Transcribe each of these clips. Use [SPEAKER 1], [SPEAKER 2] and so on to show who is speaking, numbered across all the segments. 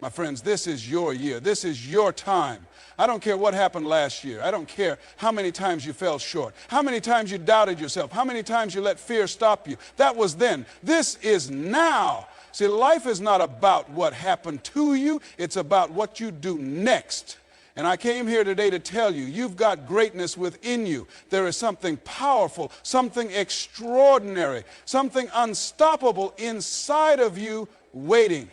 [SPEAKER 1] My friends, this is your year. This is your time. I don't care what happened last year. I don't care how many times you fell short, how many times you doubted yourself, how many times you let fear stop you. That was then. This is now. See, life is not about what happened to you. It's about what you do next. And I came here today to tell you, you've got greatness within you. There is something powerful, something extraordinary, something unstoppable inside of you waiting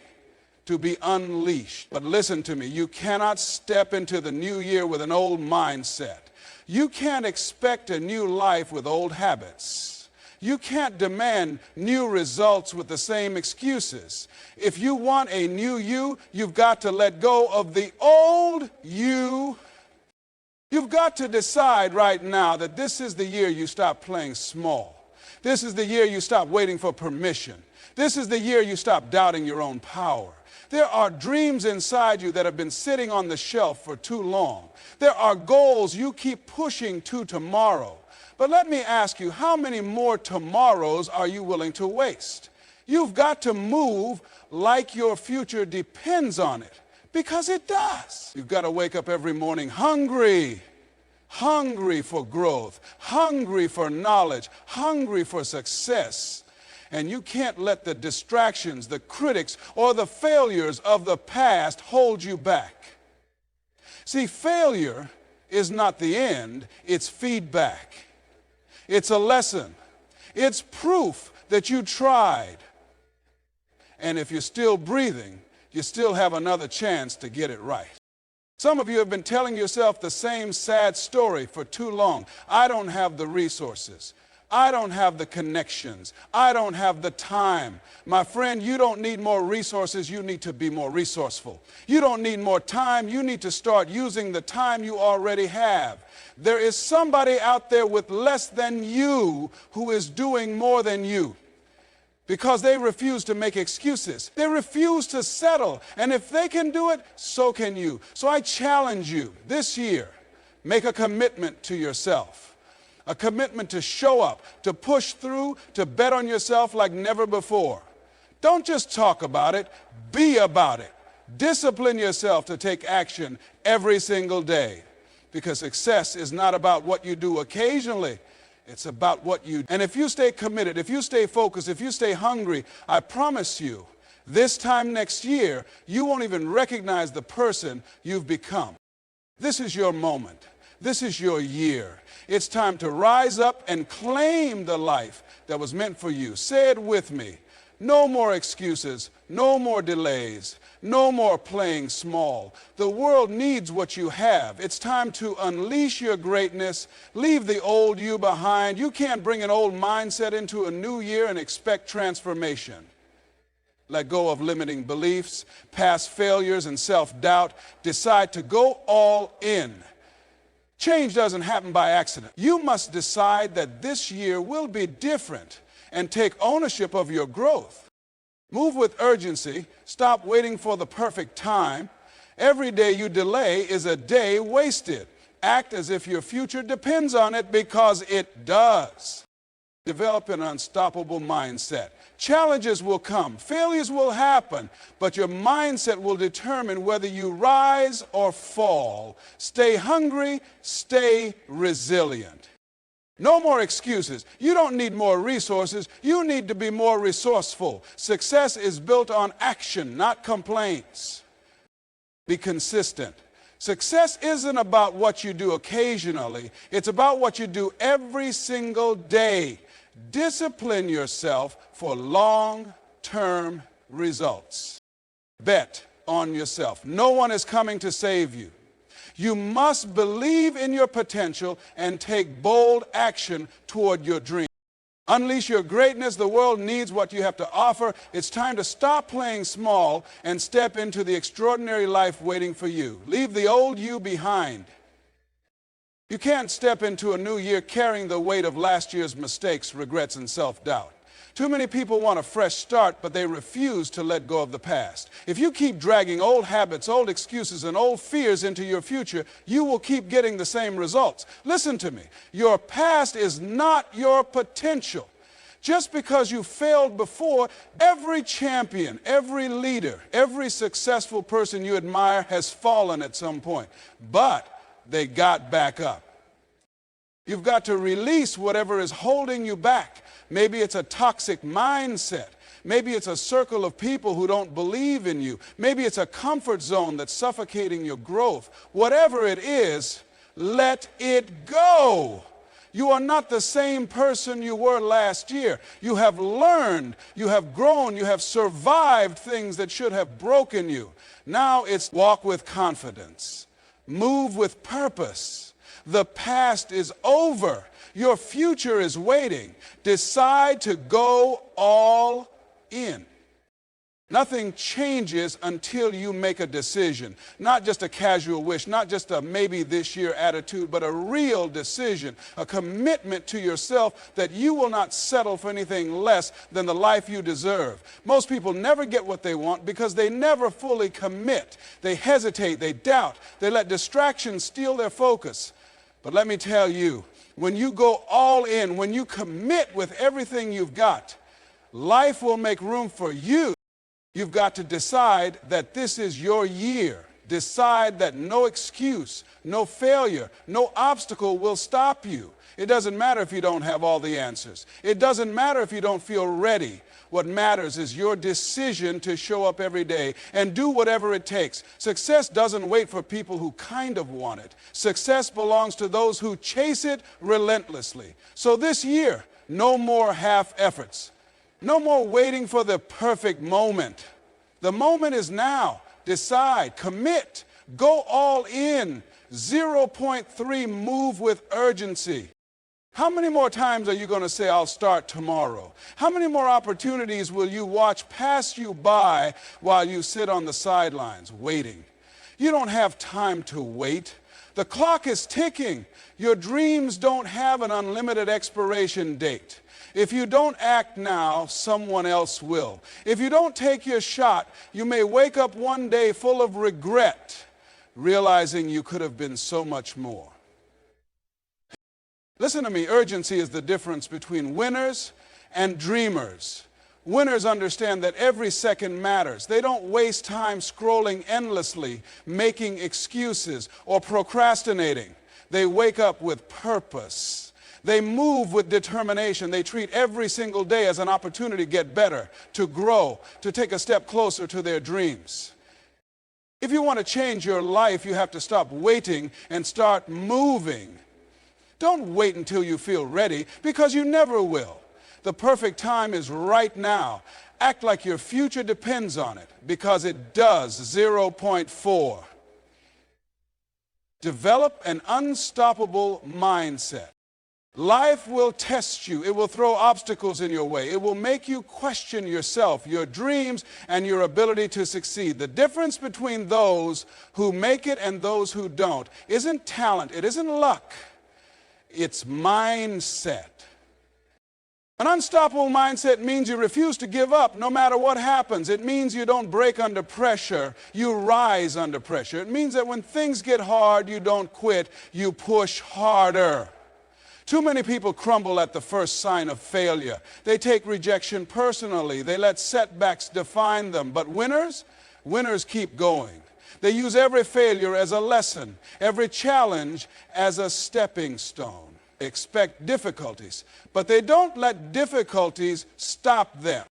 [SPEAKER 1] to be unleashed. But listen to me, you cannot step into the new year with an old mindset. You can't expect a new life with old habits. You can't demand new results with the same excuses. If you want a new you, you've got to let go of the old you. You've got to decide right now that this is the year you stop playing small. This is the year you stop waiting for permission. This is the year you stop doubting your own power. There are dreams inside you that have been sitting on the shelf for too long. There are goals you keep pushing to tomorrow. But let me ask you, how many more tomorrows are you willing to waste? You've got to move like your future depends on it, because it does. You've got to wake up every morning hungry for growth, hungry for knowledge, hungry for success. And you can't let the distractions, the critics, or the failures of the past hold you back. See, failure is not the end, it's feedback. It's a lesson. It's proof that you tried. And if you're still breathing, you still have another chance to get it right. Some of you have been telling yourself the same sad story for too long. I don't have the resources. I don't have the connections. I don't have the time. My friend, you don't need more resources. You need to be more resourceful. You don't need more time. You need to start using the time you already have. There is somebody out there with less than you who is doing more than you, because they refuse to make excuses. They refuse to settle. And if they can do it, so can you. So I challenge you this year, make a commitment to yourself. A commitment to show up, to push through, to bet on yourself like never before. Don't just talk about it, be about it. Discipline yourself to take action every single day. Because success is not about what you do occasionally, it's about what you do. And if you stay committed, if you stay focused, if you stay hungry, I promise you, this time next year, you won't even recognize the person you've become. This is your moment. This is your year. It's time to rise up and claim the life that was meant for you. Say it with me. No more excuses, no more delays, no more playing small. The world needs what you have. It's time to unleash your greatness. Leave the old you behind. You can't bring an old mindset into a new year and expect transformation. Let go of limiting beliefs, past failures, and self-doubt. Decide to go all in. Change doesn't happen by accident. You must decide that this year will be different and take ownership of your growth. Move with urgency. Stop waiting for the perfect time. Every day you delay is a day wasted. Act as if your future depends on it, because it does. Develop an unstoppable mindset. Challenges will come, failures will happen, but your mindset will determine whether you rise or fall. Stay hungry, stay resilient. No more excuses. You don't need more resources. You need to be more resourceful. Success is built on action, not complaints. Be consistent. Success isn't about what you do occasionally. It's about what you do every single day. Discipline yourself for long-term results. Bet on yourself. No one is coming to save you. You must believe in your potential and take bold action toward your dream. Unleash your greatness. The world needs what you have to offer. It's time to stop playing small and step into the extraordinary life waiting for you. Leave the old you behind. You can't step into a new year carrying the weight of last year's mistakes, regrets, and self-doubt. Too many people want a fresh start, but they refuse to let go of the past. If you keep dragging old habits, old excuses, and old fears into your future, you will keep getting the same results. Listen to me. Your past is not your potential. Just because you failed before, every champion, every leader, every successful person you admire has fallen at some point, but they got back up. You've got to release whatever is holding you back. Maybe it's a toxic mindset. Maybe it's a circle of people who don't believe in you. Maybe it's a comfort zone that's suffocating your growth. Whatever it is, let it go. You are not the same person you were last year. You have learned, you have grown, you have survived things that should have broken you. Now it's walk with confidence, move with purpose. The past is over. Your future is waiting. Decide to go all in. Nothing changes until you make a decision. Not just a casual wish, not just a maybe this year attitude, but a real decision, a commitment to yourself that you will not settle for anything less than the life you deserve. Most people never get what they want because they never fully commit. They hesitate, they doubt, they let distractions steal their focus. But let me tell you, when you go all in, when you commit with everything you've got, life will make room for you. You've got to decide that this is your year. Decide that no excuse, no failure, no obstacle will stop you. It doesn't matter if you don't have all the answers. It doesn't matter if you don't feel ready. What matters is your decision to show up every day and do whatever it takes. Success doesn't wait for people who kind of want it. Success belongs to those who chase it relentlessly. So this year, no more half efforts. No more waiting for the perfect moment. The moment is now. Decide, commit, go all in. 0.3, move with urgency. How many more times are you going to say, I'll start tomorrow? How many more opportunities will you watch pass you by while you sit on the sidelines waiting? You don't have time to wait. The clock is ticking. Your dreams don't have an unlimited expiration date. If you don't act now, someone else will. If you don't take your shot, you may wake up one day full of regret, realizing you could have been so much more. Listen to me, urgency is the difference between winners and dreamers. Winners understand that every second matters. They don't waste time scrolling endlessly, making excuses, or procrastinating. They wake up with purpose. They move with determination. They treat every single day as an opportunity to get better, to grow, to take a step closer to their dreams. If you want to change your life, you have to stop waiting and start moving. Don't wait until you feel ready, because you never will. The perfect time is right now. Act like your future depends on it, because it does. 0.4. Develop an unstoppable mindset. Life will test you. It will throw obstacles in your way. It will make you question yourself, your dreams, and your ability to succeed. The difference between those who make it and those who don't isn't talent. It isn't luck. It's mindset. An unstoppable mindset means you refuse to give up no matter what happens. It means you don't break under pressure. You rise under pressure. It means that when things get hard, you don't quit. You push harder. Too many people crumble at the first sign of failure. They take rejection personally. They let setbacks define them. But winners keep going. They use every failure as a lesson, every challenge as a stepping stone. They expect difficulties, but they don't let difficulties stop them.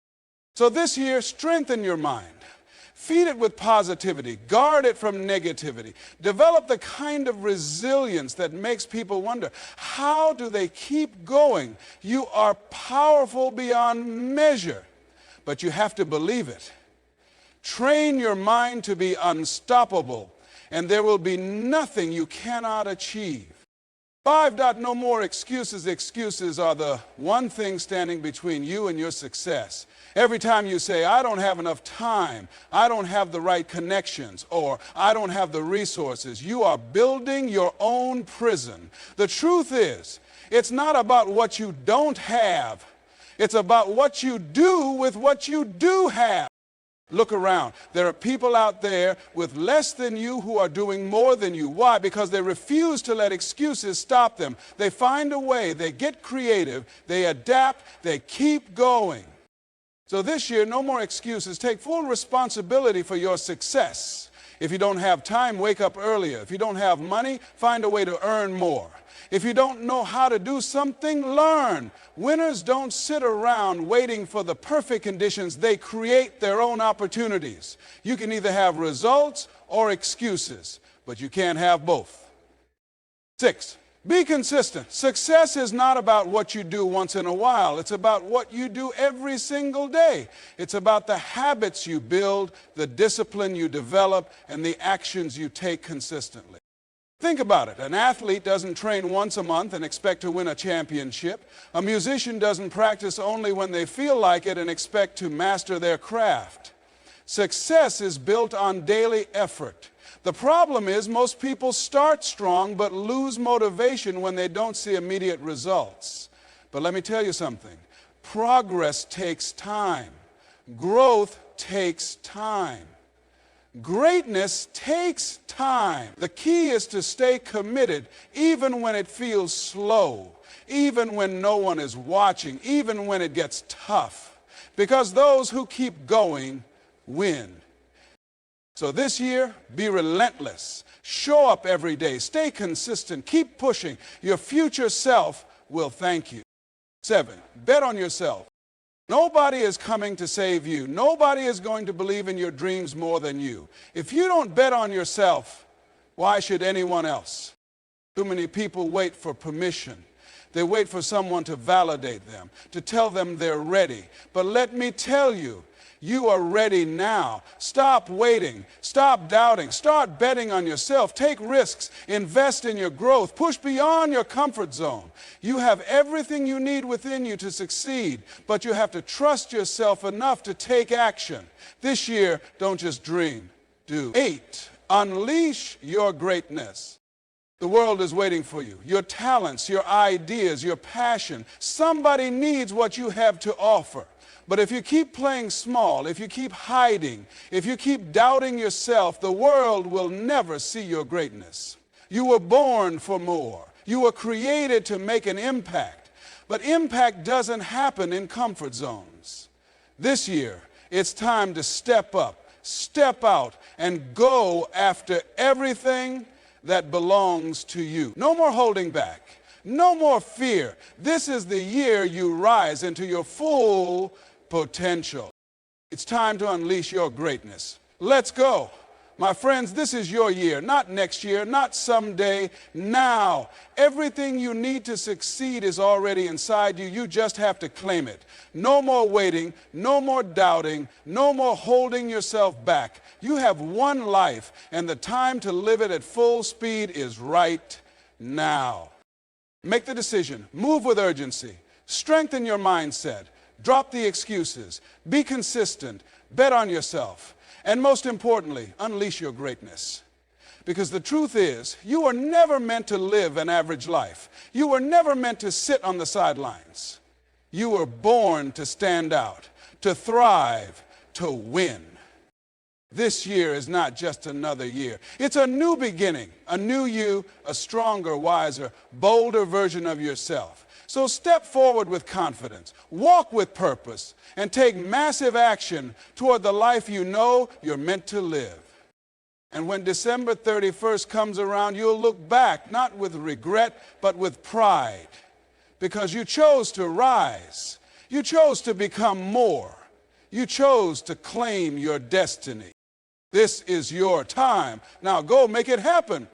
[SPEAKER 1] So this year, strengthen your mind. Feed it with positivity. Guard it from negativity. Develop the kind of resilience that makes people wonder, how do they keep going? You are powerful beyond measure, but you have to believe it. Train your mind to be unstoppable, and there will be nothing you cannot achieve. 5. No more excuses. Excuses are the one thing standing between you and your success. Every time you say, I don't have enough time, I don't have the right connections, or I don't have the resources, you are building your own prison. The truth is, it's not about what you don't have. It's about what you do with what you do have. Look around. There are people out there with less than you who are doing more than you. Why? Because they refuse to let excuses stop them. They find a way. They get creative. They adapt. They keep going. So this year, no more excuses. Take full responsibility for your success. If you don't have time, wake up earlier. If you don't have money, find a way to earn more. If you don't know how to do something, learn. Winners don't sit around waiting for the perfect conditions. They create their own opportunities. You can either have results or excuses, but you can't have both. 6, be consistent. Success is not about what you do once in a while. It's about what you do every single day. It's about the habits you build, the discipline you develop, and the actions you take consistently. Think about it. An athlete doesn't train once a month and expect to win a championship. A musician doesn't practice only when they feel like it and expect to master their craft. Success is built on daily effort. The problem is most people start strong but lose motivation when they don't see immediate results. But let me tell you something. Progress takes time. Growth takes time. Greatness takes time. The key is to stay committed even when it feels slow, even when no one is watching, even when it gets tough. Because those who keep going win. So this year, be relentless. Show up every day. Stay consistent. Keep pushing. Your future self will thank you. 7, bet on yourself. Nobody is coming to save you. Nobody is going to believe in your dreams more than you. If you don't bet on yourself, why should anyone else? Too many people wait for permission. They wait for someone to validate them, to tell them they're ready. But let me tell you, you are ready now. Stop waiting. Stop doubting. Start betting on yourself. Take risks. Invest in your growth. Push beyond your comfort zone. You have everything you need within you to succeed, but you have to trust yourself enough to take action. This year, don't just dream. Do. 8, unleash your greatness. The world is waiting for you. Your talents, your ideas, your passion. Somebody needs what you have to offer. But if you keep playing small, if you keep hiding, if you keep doubting yourself, the world will never see your greatness. You were born for more. You were created to make an impact. But impact doesn't happen in comfort zones. This year, it's time to step up, step out, and go after everything that belongs to you. No more holding back. No more fear. This is the year you rise into your full potential. It's time to unleash your greatness. Let's go. My friends, this is your year, not next year, not someday, now. Everything you need to succeed is already inside you. You just have to claim it. No more waiting, no more doubting, no more holding yourself back. You have one life, and the time to live it at full speed is right now. Make the decision. Move with urgency. Strengthen your mindset. Drop the excuses. Be consistent. Bet on yourself. And most importantly, unleash your greatness. Because the truth is, you were never meant to live an average life. You were never meant to sit on the sidelines. You were born to stand out, to thrive, to win. This year is not just another year. It's a new beginning, a new you, a stronger, wiser, bolder version of yourself. So step forward with confidence, walk with purpose, and take massive action toward the life you know you're meant to live. And when December 31st comes around, you'll look back, not with regret, but with pride. Because you chose to rise. You chose to become more. You chose to claim your destiny. This is your time. Now go make it happen.